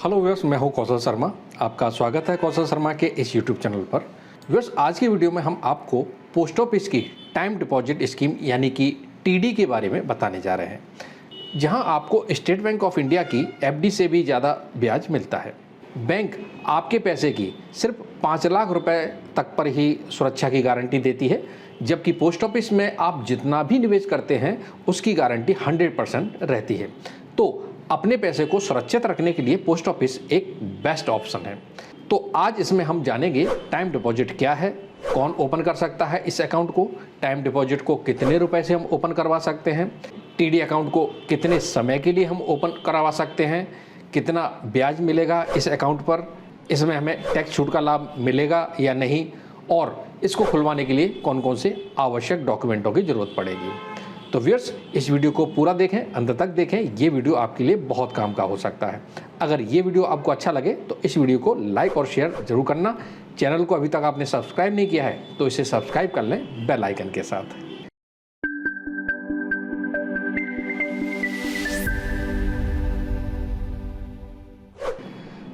Hello viewers, मैं हूं कौशल शर्मा। आपका स्वागत है कौशल शर्मा के इस यूट्यूब चैनल पर। व्यूअर्स, आज की वीडियो में हम आपको पोस्ट ऑफिस की टाइम डिपॉजिट स्कीम यानी कि टीडी के बारे में बताने जा रहे हैं, जहां आपको स्टेट बैंक ऑफ इंडिया की एफडी से भी ज़्यादा ब्याज मिलता है। बैंक आपके पैसे की सिर्फ 5 लाख रुपए तक पर ही सुरक्षा की गारंटी देती है, जबकि पोस्ट ऑफिस में आप जितना भी निवेश करते हैं उसकी गारंटी 100% रहती है। तो अपने पैसे को सुरक्षित रखने के लिए पोस्ट ऑफिस एक बेस्ट ऑप्शन है। तो आज इसमें हम जानेंगे टाइम डिपॉजिट क्या है, कौन ओपन कर सकता है इस अकाउंट को, टाइम डिपॉजिट को कितने रुपए से हम ओपन करवा सकते हैं, टीडी अकाउंट को कितने समय के लिए हम ओपन करवा सकते हैं, कितना ब्याज मिलेगा इस अकाउंट पर, इसमें हमें टैक्स छूट का लाभ मिलेगा या नहीं, और इसको खुलवाने के लिए कौन कौन से आवश्यक डॉक्यूमेंटों की ज़रूरत पड़ेगी। तो व्यूअर्स, इस वीडियो को पूरा देखें, अंत तक देखें। ये वीडियो आपके लिए बहुत काम का हो सकता है। अगर ये वीडियो आपको अच्छा लगे तो इस वीडियो को लाइक और शेयर जरूर करना। चैनल को अभी तक आपने सब्सक्राइब नहीं किया है तो इसे सब्सक्राइब कर लें बेल आइकन के साथ।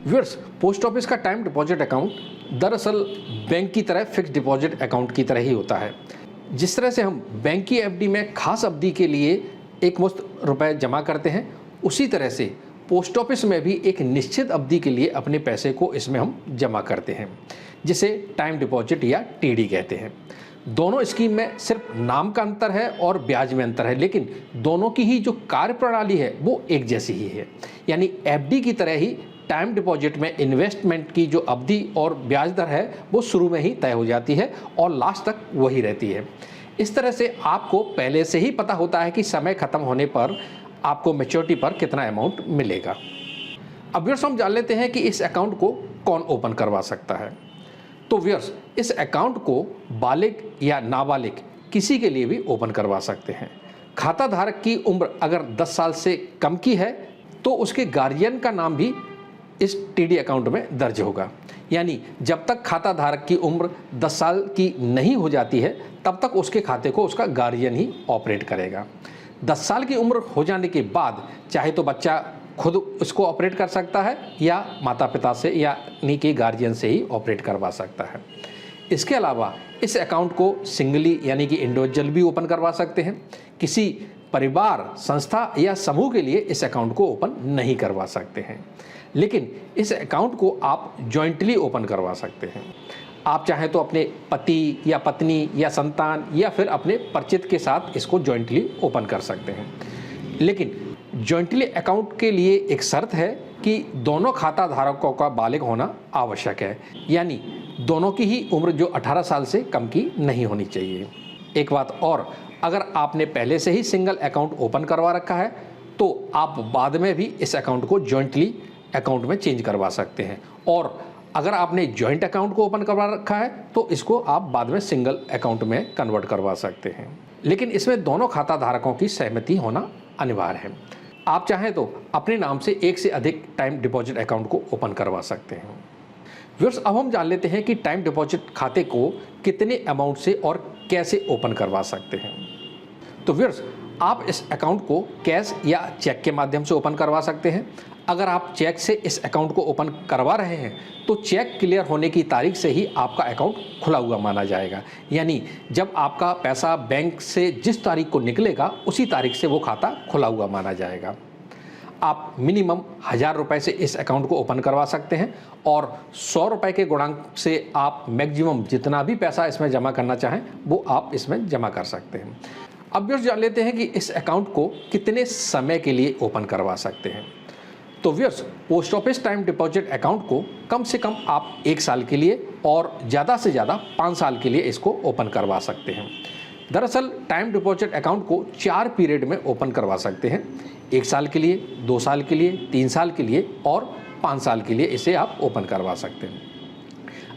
व्यूअर्स, पोस्ट ऑफिस का टाइम डिपॉजिट अकाउंट दरअसल बैंक की तरह फिक्स्ड डिपॉजिट अकाउंट की तरह ही होता है। जिस तरह से हम बैंक की एफडी में खास अवधि के लिए एक मुश्त रुपए जमा करते हैं, उसी तरह से पोस्ट ऑफिस में भी एक निश्चित अवधि के लिए अपने पैसे को इसमें हम जमा करते हैं, जिसे टाइम डिपॉजिट या टीडी कहते हैं। दोनों स्कीम में सिर्फ नाम का अंतर है और ब्याज में अंतर है, लेकिन दोनों की ही जो कार्यप्रणाली है वो एक जैसी ही है। यानी एफडी की तरह ही टाइम डिपॉजिट में इन्वेस्टमेंट की जो अवधि और ब्याज दर है वो शुरू में ही तय हो जाती है और लास्ट तक वही रहती है। इस तरह से आपको पहले से ही पता होता है कि समय खत्म होने पर आपको मैच्योरिटी पर कितना अमाउंट मिलेगा। अब व्यूअर्स, हम जान लेते हैं कि इस अकाउंट को कौन ओपन करवा सकता है। तो व्यूअर्स, इस अकाउंट को बालिग या नाबालिग किसी के लिए भी ओपन करवा सकते हैं। खाता धारक की उम्र अगर 10 साल से कम की है तो उसके गार्जियन का नाम भी इस टीडी अकाउंट में दर्ज होगा। यानी जब तक खाता धारक की उम्र 10 साल की नहीं हो जाती है तब तक उसके खाते को उसका गार्जियन ही ऑपरेट करेगा। 10 साल की उम्र हो जाने के बाद चाहे तो बच्चा खुद उसको ऑपरेट कर सकता है या माता पिता से यानी कि गार्जियन से ही ऑपरेट करवा सकता है। इसके अलावा इस अकाउंट को सिंगली यानी कि इंडिविजुअल भी ओपन करवा सकते हैं। किसी परिवार, संस्था या समूह के लिए इस अकाउंट को ओपन नहीं करवा सकते हैं, लेकिन इस अकाउंट को आप जॉइंटली ओपन करवा सकते हैं। आप चाहें तो अपने पति या पत्नी या संतान या फिर अपने परिचित के साथ इसको जॉइंटली ओपन कर सकते हैं। लेकिन जॉइंटली अकाउंट के लिए एक शर्त है कि दोनों खाता धारकों का बालिग होना आवश्यक है, यानी दोनों की ही उम्र जो 18 साल से कम की नहीं होनी चाहिए। एक बात और, अगर आपने पहले से ही सिंगल अकाउंट ओपन करवा रखा है तो आप बाद में भी इस अकाउंट को जॉइंटली अकाउंट में चेंज करवा सकते हैं, और अगर आपने जॉइंट अकाउंट को ओपन करवा रखा है तो इसको आप बाद में सिंगल अकाउंट में कन्वर्ट करवा सकते हैं। लेकिन इसमें दोनों खाता धारकों की सहमति होना अनिवार्य है। आप चाहें तो अपने नाम से एक से अधिक टाइम डिपॉजिट अकाउंट को ओपन करवा सकते हैं। व्यूअर्स, अब हम जान लेते हैं कि टाइम डिपॉजिट खाते को कितने अमाउंट से और कैसे ओपन करवा सकते हैं। तो व्यूअर्स, आप इस अकाउंट को कैश या चेक के माध्यम से ओपन करवा सकते हैं। अगर आप चेक से इस अकाउंट को ओपन करवा रहे हैं तो चेक क्लियर होने की तारीख से ही आपका अकाउंट खुला हुआ माना जाएगा। यानी जब आपका पैसा बैंक से जिस तारीख को निकलेगा उसी तारीख से वो खाता खुला हुआ माना जाएगा। आप मिनिमम 1000 रुपये से इस अकाउंट को ओपन करवा सकते हैं और 100 रुपये के गुणांक से आप मैक्सिमम जितना भी पैसा इसमें जमा करना चाहें वो आप इसमें जमा कर सकते हैं। अब व्यूअर्स, जान लेते हैं कि इस अकाउंट को कितने समय के लिए ओपन करवा सकते हैं। तो viewers, post office time deposit account को कम से कम आप 1 साल के लिए और ज़्यादा से ज़्यादा 5 साल के लिए इसको ओपन करवा सकते हैं। दरअसल टाइम डिपॉजिट अकाउंट को 4 पीरियड में ओपन करवा सकते हैं। 1 साल के लिए, 2 साल के लिए, 3 साल के लिए और 5 साल के लिए इसे आप ओपन करवा सकते हैं।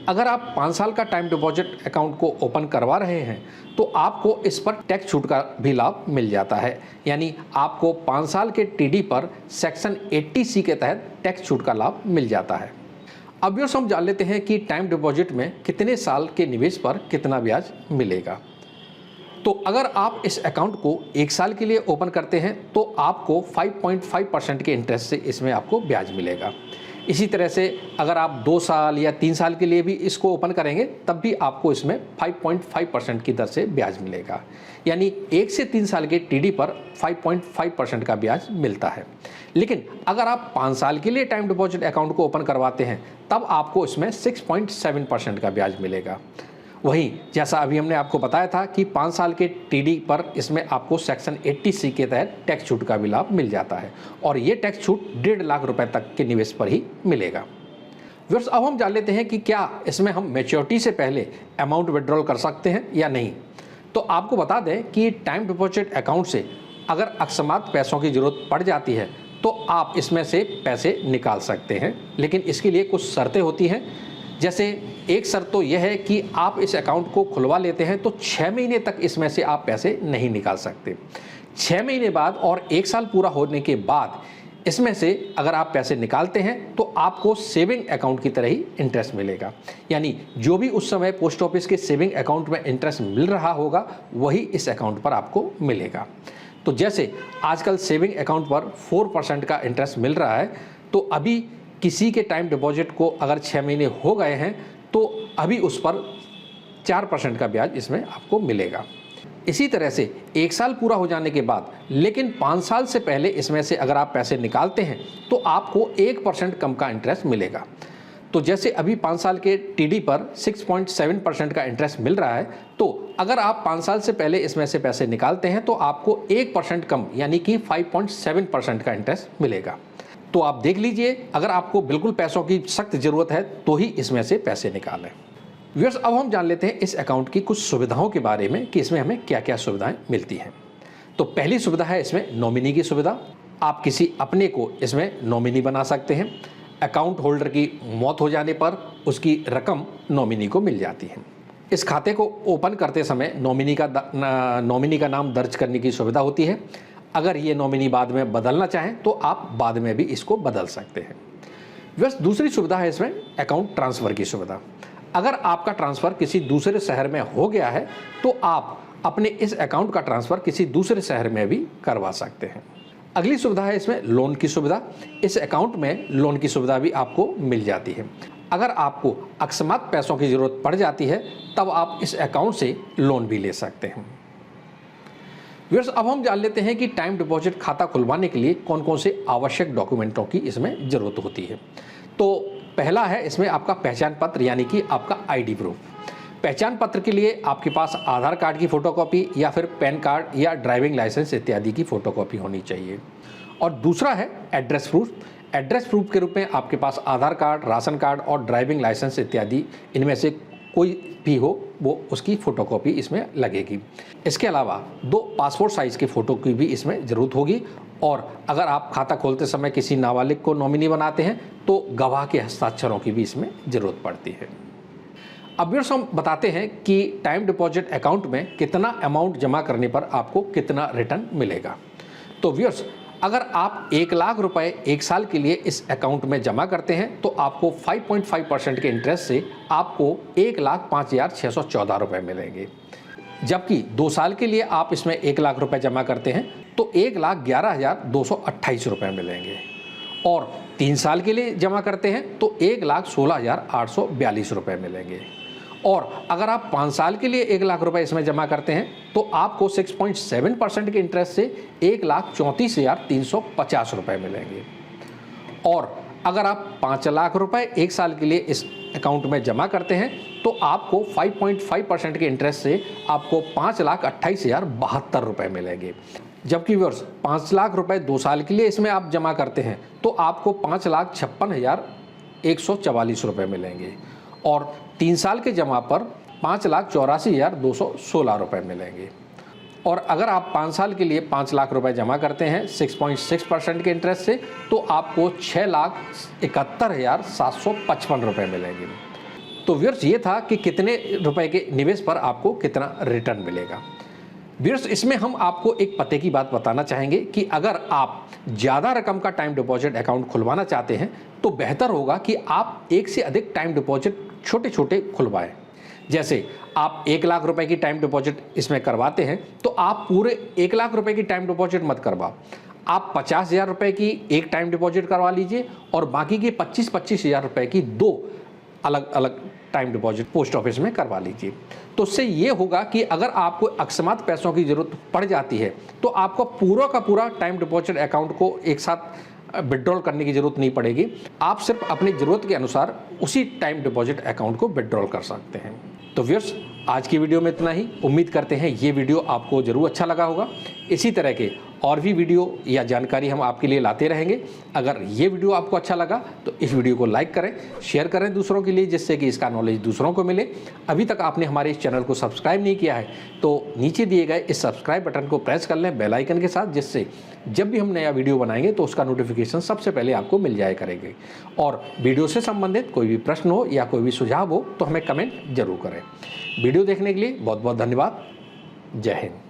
अगर आप 5 साल का टाइम डिपॉजिट अकाउंट को ओपन करवा रहे हैं तो आपको इस पर टैक्स छूट का भी लाभ मिल जाता है। यानी आपको 5 साल के टीडी पर सेक्शन 80C के तहत टैक्स छूट का लाभ मिल जाता है। अब व्यूअर्स, हम जान लेते हैं कि टाइम डिपॉजिट में कितने साल के निवेश पर कितना ब्याज मिलेगा। तो अगर आप इस अकाउंट को 1 साल के लिए ओपन करते हैं तो आपको 5.5% के इंटरेस्ट से इसमें आपको ब्याज मिलेगा। इसी तरह से अगर आप 2 साल या 3 साल के लिए भी इसको ओपन करेंगे तब भी आपको इसमें 5.5% की दर से ब्याज मिलेगा। यानी 1 से 3 साल के टीडी पर 5.5% का ब्याज मिलता है। लेकिन अगर आप 5 साल के लिए टाइम डिपॉजिट अकाउंट को ओपन करवाते हैं तब आपको इसमें 6.7% का ब्याज मिलेगा। वहीं जैसा अभी हमने आपको बताया था कि 5 साल के टीडी पर इसमें आपको सेक्शन 80C के तहत टैक्स छूट का भी लाभ मिल जाता है और ये टैक्स छूट 1.5 लाख रुपए तक के निवेश पर ही मिलेगा। व्यूअर्स, अब हम जान लेते हैं कि क्या इसमें हम मैच्योरिटी से पहले अमाउंट विड्रॉल कर सकते हैं या नहीं। तो आपको बता दें कि टाइम डिपॉजिट अकाउंट से अगर अकस्मात पैसों की ज़रूरत पड़ जाती है तो आप इसमें से पैसे निकाल सकते हैं, लेकिन इसके लिए कुछ शर्तें होती हैं। जैसे एक शर्त तो यह है कि आप इस अकाउंट को खुलवा लेते हैं तो 6 महीने तक इसमें से आप पैसे नहीं निकाल सकते। 6 महीने बाद और 1 साल पूरा होने के बाद इसमें से अगर आप पैसे निकालते हैं तो आपको सेविंग अकाउंट की तरह ही इंटरेस्ट मिलेगा। यानी जो भी उस समय पोस्ट ऑफिस के सेविंग अकाउंट में इंटरेस्ट मिल रहा होगा वही इस अकाउंट पर आपको मिलेगा। तो जैसे आजकल सेविंग अकाउंट पर 4% का इंटरेस्ट मिल रहा है, तो अभी किसी के टाइम डिपॉजिट को अगर 6 महीने हो गए हैं तो अभी उस पर 4% का ब्याज इसमें आपको मिलेगा। इसी तरह से 1 साल पूरा हो जाने के बाद लेकिन 5 साल से पहले इसमें से अगर आप पैसे निकालते हैं तो आपको 1% कम का इंटरेस्ट मिलेगा। तो जैसे अभी 5 साल के टीडी पर 6.7% का इंटरेस्ट मिल रहा है, तो अगर आप 5 साल से पहले इसमें से पैसे निकालते हैं तो आपको 1% कम यानी कि 5.7% का इंटरेस्ट मिलेगा। तो आप देख लीजिए, अगर आपको बिल्कुल पैसों की सख्त ज़रूरत है तो ही इसमें से पैसे निकालें। व्यूअर्स, अब हम जान लेते हैं इस अकाउंट की कुछ सुविधाओं के बारे में कि इसमें हमें क्या क्या सुविधाएं मिलती हैं। तो पहली सुविधा है इसमें नॉमिनी की सुविधा। आप किसी अपने को इसमें नॉमिनी बना सकते हैं। अकाउंट होल्डर की मौत हो जाने पर उसकी रकम नॉमिनी को मिल जाती है। इस खाते को ओपन करते समय नॉमिनी का नाम दर्ज करने की सुविधा होती है। अगर ये नॉमिनी बाद में बदलना चाहें तो आप बाद में भी इसको बदल सकते हैं। बस दूसरी सुविधा है इसमें अकाउंट ट्रांसफ़र की सुविधा। अगर आपका ट्रांसफ़र किसी दूसरे शहर में हो गया है तो आप अपने इस अकाउंट का ट्रांसफ़र किसी दूसरे शहर में भी करवा सकते हैं। अगली सुविधा है इसमें लोन की सुविधा। इस अकाउंट में लोन की सुविधा भी आपको मिल जाती है। अगर आपको अकस्मात पैसों की ज़रूरत पड़ जाती है तब आप इस अकाउंट से लोन भी ले सकते हैं। व्यूअर्स, अब हम जान लेते हैं कि टाइम डिपॉजिट खाता खुलवाने के लिए कौन कौन से आवश्यक डॉक्यूमेंटों की इसमें ज़रूरत होती है। तो पहला है इसमें आपका पहचान पत्र यानी कि आपका आईडी प्रूफ। पहचान पत्र के लिए आपके पास आधार कार्ड की फ़ोटोकॉपी या फिर पैन कार्ड या ड्राइविंग लाइसेंस इत्यादि की फ़ोटोकॉपी होनी चाहिए। और दूसरा है एड्रेस प्रूफ। एड्रेस प्रूफ के रूप में आपके पास आधार कार्ड, राशन कार्ड और ड्राइविंग लाइसेंस इत्यादि इनमें से कोई भी हो वो उसकी फ़ोटोकॉपी इसमें लगेगी। इसके अलावा 2 पासपोर्ट साइज़ की फ़ोटो की भी इसमें ज़रूरत होगी। और अगर आप खाता खोलते समय किसी नाबालिग को नॉमिनी बनाते हैं तो गवाह के हस्ताक्षरों की भी इसमें ज़रूरत पड़ती है। अब व्यूअर्स, हम बताते हैं कि टाइम डिपॉजिट अकाउंट में कितना अमाउंट जमा करने पर आपको कितना रिटर्न मिलेगा। तो व्यूअर्स, अगर आप 1 लाख रुपए 1 साल के लिए इस अकाउंट में जमा करते हैं तो आपको 5.5% के इंटरेस्ट से आपको 1,05,614 रुपये मिलेंगे। जबकि 2 साल के लिए आप इसमें 1 लाख रुपए जमा करते हैं तो 1,11,228 रुपये मिलेंगे। और 3 साल के लिए जमा करते हैं तो 1,16,842 रुपये मिलेंगे। और अगर आप 5 साल के लिए 1 लाख रुपए इसमें जमा करते हैं तो आपको 6.7% के इंटरेस्ट से 1,34,350 रुपये मिलेंगे। और अगर आप 5 लाख रुपए 1 साल के लिए इस अकाउंट में जमा करते हैं तो आपको 5.5% के इंटरेस्ट से आपको 5,28,072 रुपये मिलेंगे। जबकि व्यूअर्स, 5 लाख रुपए 2 साल के लिए इसमें आप जमा करते हैं तो आपको 5,56,144 रुपये मिलेंगे। और 3 साल के जमा पर 5,84,216 रुपये मिलेंगे। और अगर आप 5 साल के लिए 5 लाख रुपए जमा करते हैं 6.6% के इंटरेस्ट से तो आपको 6,71,755 रुपये मिलेंगे। तो व्यूअर्स, ये था कि कितने रुपए के निवेश पर आपको कितना रिटर्न मिलेगा। व्यूअर्स, इसमें हम आपको एक पते की बात बताना चाहेंगे कि अगर आप ज़्यादा रकम का टाइम डिपॉजिट अकाउंट खुलवाना चाहते हैं तो बेहतर होगा कि आप एक से अधिक टाइम डिपॉजिट छोटे छोटे खुलवाएं। जैसे आप 1 लाख रुपए की टाइम डिपॉजिट इसमें करवाते हैं तो आप पूरे 1 लाख रुपए की टाइम डिपॉजिट मत करवाओ। आप 50,000 रुपये की एक टाइम डिपॉजिट करवा लीजिए और बाकी की 25,000 रुपये की 2 अलग अलग टाइम डिपॉजिट पोस्ट ऑफिस में करवा लीजिए। तो उससे ये होगा कि अगर आपको अकस्मात पैसों की ज़रूरत पड़ जाती है तो आपको पूरा का पूरा टाइम डिपॉजिट अकाउंट को एक साथ विड्रॉल करने की ज़रूरत नहीं पड़ेगी। आप सिर्फ अपनी ज़रूरत के अनुसार उसी टाइम डिपॉजिट अकाउंट को विड्रॉल कर सकते हैं। तो व्यूअर्स, आज की वीडियो में इतना ही। उम्मीद करते हैं ये वीडियो आपको ज़रूर अच्छा लगा होगा। इसी तरह के और भी वीडियो या जानकारी हम आपके लिए लाते रहेंगे। अगर ये वीडियो आपको अच्छा लगा तो इस वीडियो को लाइक करें, शेयर करें दूसरों के लिए, जिससे कि इसका नॉलेज दूसरों को मिले। अभी तक आपने हमारे इस चैनल को सब्सक्राइब नहीं किया है तो नीचे दिए गए इस सब्सक्राइब बटन को प्रेस कर लें बेल आइकन के साथ, जिससे जब भी हम नया वीडियो बनाएंगे तो उसका नोटिफिकेशन सबसे पहले आपको मिल जाया करेंगे। और वीडियो से संबंधित कोई भी प्रश्न हो या कोई भी सुझाव हो तो हमें कमेंट जरूर करें। वीडियो देखने के लिए बहुत बहुत धन्यवाद। जय हिंद।